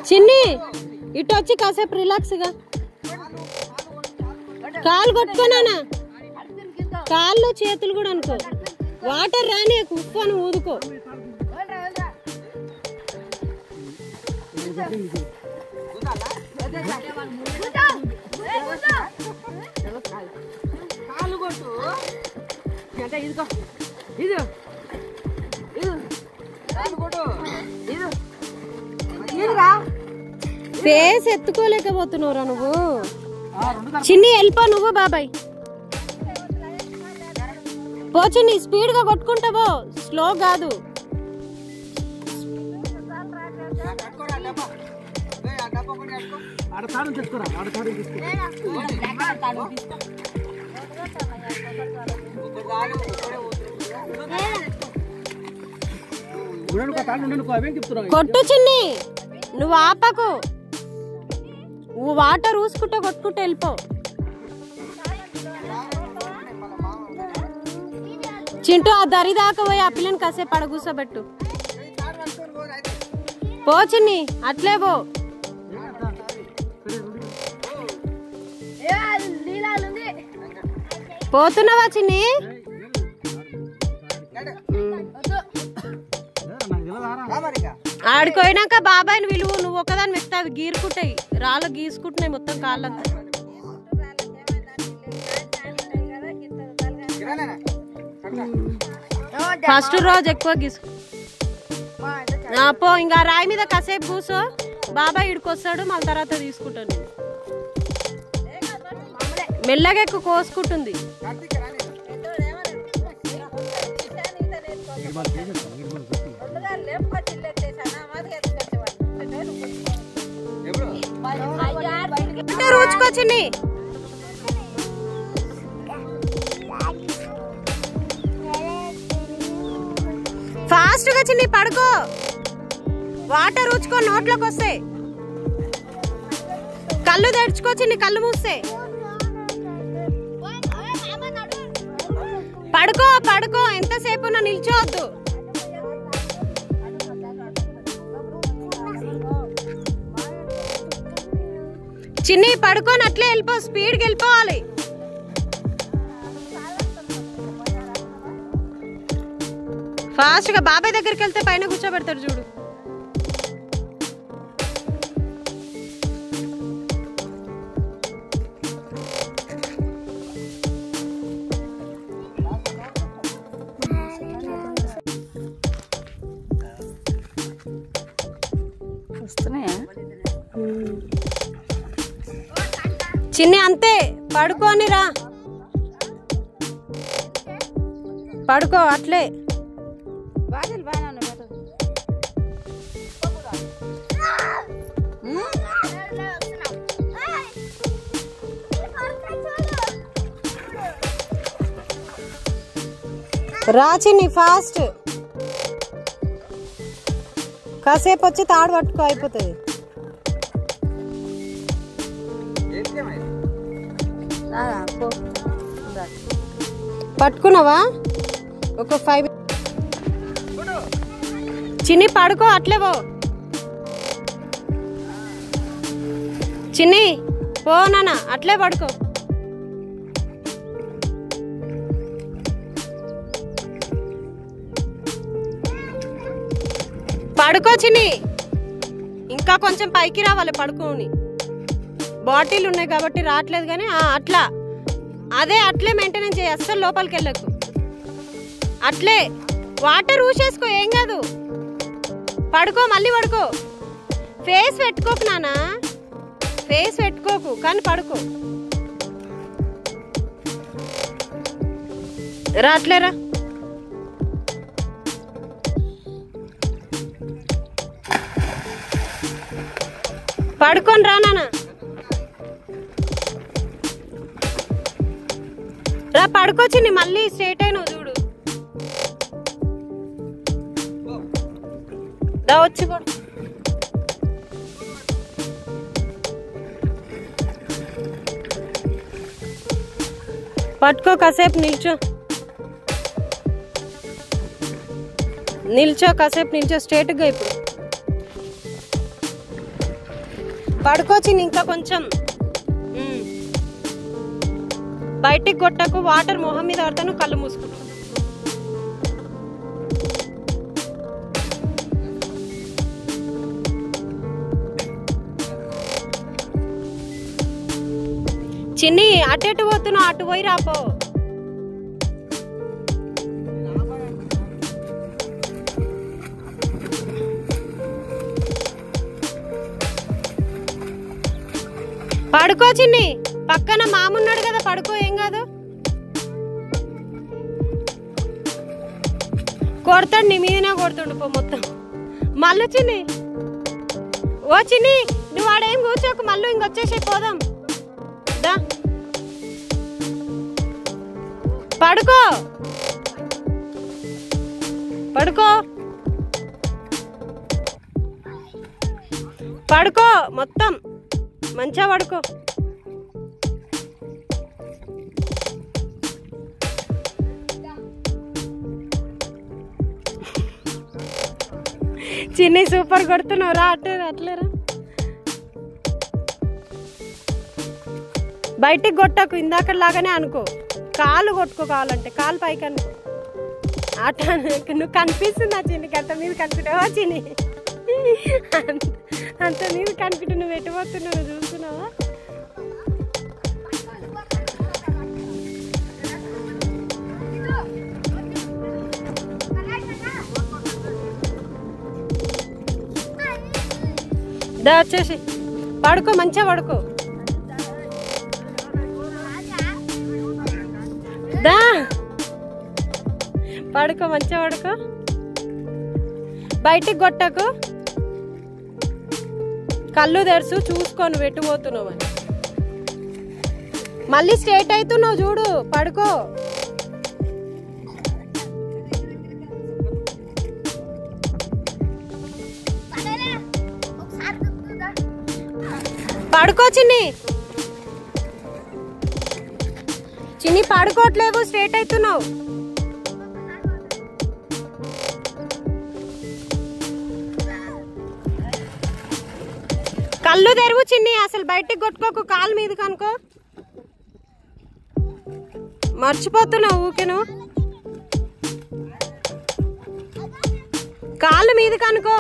చిన్ని ఇటు వచ్చి కాసేపు రిలాక్స్ గా కాలు కొట్టుకోనా, కాళ్ళు చేతులు కూడా అనుకో. వాటర్ రాని ఉప్పు అని ఊదుకో. ఫేస్ ఎత్తుకోలేకపోతున్నావురా నువ్వు. చిన్ని వెళ్ళిపో నువ్వు బాబాయ్. పో చిన్ని, స్పీడ్ గా కొట్టుకుంటావో, స్లో కాదు. కొట్టు చిన్ని, నువ్వు ఆపకు. నువ్వు వాటర్ ఊసుకుంటా కొట్టుకుంటూ వెళ్ళిపో. చింటూ ఆ దరి దాకా పోయి ఆ పిల్లని కాసేపు అడ కూర్చోబెట్టు. పో చిన్ని, అట్లే పో. పోతున్నావా చిన్ని? ఆడిపోయినాక బాబాయ్ని విలువ. నువ్వు ఒకదాన్ని మెత్త, అవి గీరుకుంటాయి, రాళ్ళు గీసుకుంటున్నాయి మొత్తం కాళ్ళంతా. ఫస్ట్ రోజు ఎక్కువ గీసుకు పో. ఇంకా రాయి మీద కాసేపు కూసో, బాబాయ్ ఇడికొస్తాడు, మళ్ళీ తర్వాత తీసుకుంటాను. మెల్లగా ఎక్కువ కోసుకుంటుంది. రూచుకో చిన్ని. ఫాస్ట్ గా చిన్ని పడుకో. వాటర్ ఊచుకో, నోట్లోకి వస్తాయి. కళ్ళు తెరుచుకో చిన్ని, కళ్ళు మూస్తే. పడుకో పడుకో, ఎంతసేపు నిల్చోవద్దు. చిన్ని పడుకోని అట్లే వెళ్ళిపో, స్పీడ్కి వెళ్ళిపోవాలి. ఫాస్ట్ గా బాబాయ్ దగ్గరికి వెళ్తే పైన కూర్చోబెడతాడు చూడు. చిన్ని అంతే, పడుకోని రా. పడుకో అట్లే. రా చిన్ని ఫాస్ట్. కాసేపు వచ్చి తాడు పట్టుకో, అయిపోతుంది. పట్టుకున్నావా? ఒక 5. చిన్ని పడుకో అట్లే పో. చిన్ని పో నాన్న, అట్లే పడుకో. పడుకో చిన్ని. ఇంకా కొంచెం పైకి రావాలి పడుకోని. బాటిల్ ఉన్నాయి కాబట్టి రావట్లేదు కానీ అట్లా అదే అట్లే మెయింటెనెన్స్ చేయి. అస్సలు లోపలికి వెళ్ళకు. అట్లే వాటర్ ఊసేసుకో, ఏం కాదు. పడుకో, మళ్ళీ పడుకో. ఫేస్ పెట్టుకోకు నాన్న, ఫేస్ పెట్టుకోకు, కానీ పడుకో. రా అట్లేరా. పడుకొని రా నాన్న. రా పడుకోచ్చింది, మళ్ళీ స్ట్రైట్ అయినావు చూడు. రా వచ్చి పడు. పట్టుకో, కాసేపు నిల్చో కాసేపు నిల్చో స్ట్రేట్గా. ఇప్పుడు పడుకోచింది, ఇంకా కొంచెం బయటికి కొట్టకు. వాటర్ మొహం మీద పడతాను, కళ్ళు మూసుకుంటాను. చిన్ని అటు పోతున్నావు, అటు పోయి రాపో. పడుకో చిన్ని, పక్కన మామున్నాడు కదా, పడుకో, ఏం కాదు. కొడతాడు, నీ మీదనే కొడుతుండు పో మొత్తం. మళ్ళీ చిన్ని, ఓ చిన్ని నువ్వు ఆడేం కూర్చోకు, మళ్ళీ ఇంకొచ్చేసి పోదాం దా. పడుకో పడుకో పడుకో, మొత్తం మంచిగా పడుకో. చిన్ని సూపర్ కొడుతున్నావు, రా అట్లేరా. బయటికి కొట్టకు, ఇందాక లాగానే అనుకో. కాలు కొట్టుకో, కావాలంటే కాలు పైకి అనుకో. అట నువ్వు కనిపిస్తుందా చిన్ని? అంత మీద కనిపించావా చిన్ని? అంత మీద కనిపించు, నువ్వు ఎట్టుపోతున్నావు చూస్తున్నావా? దా వచ్చేసి పడుకో, మంచిగా పడుకో. దా పడుకో, మంచిగా పడుకో. బయటికి కొట్టకు, కళ్ళు తెరుసు, చూసుకో నువ్వు ఎట్టుపోతున్నావు అని. మళ్ళీ స్ట్రేట్ అవుతున్నావు చూడు, పడుకో. పడుకో చిన్ని, చిన్ని పడుకోవట్లేవు, స్ట్రేట్ అవుతున్నావు. కళ్ళు తెరువు చిన్ని, అసలు బయటికి కొట్టుకోకు, కాలు మీద కనుకో. మర్చిపోతున్నావు ఊకెను, కాలు మీద కనుకో.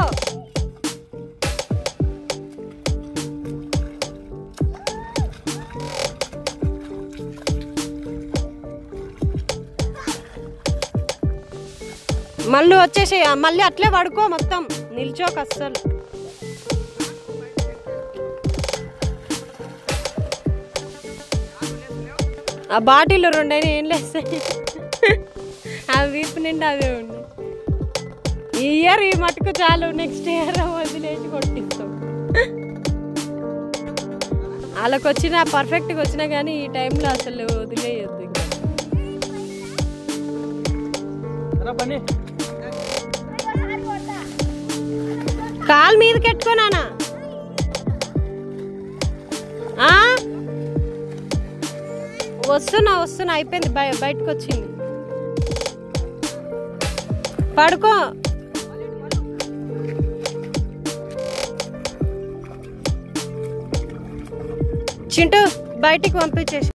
మళ్ళీ వచ్చేసి మళ్ళీ అట్లే పడుకో, మొత్తం నిల్చోక అస్సలు. ఆ బాటిల్ రెండైనా ఏం లేస్తాయి, ఆ వీపు నిండా అవే ఉండే. ఈ ఇయర్ ఈ మటుకు చాలు, నెక్స్ట్ ఇయర్ వదిలేసి కొట్టిస్తాం. వాళ్ళకి వచ్చినా పర్ఫెక్ట్గా వచ్చినా కానీ ఈ టైంలో అసలు వదిలేయద్దు. కాలు మీద పెట్టుకోనా? వస్తున్నా అయిపోయింది, బయటకు వచ్చింది. పడుకో. చింటూ బయటికి పంపించేసి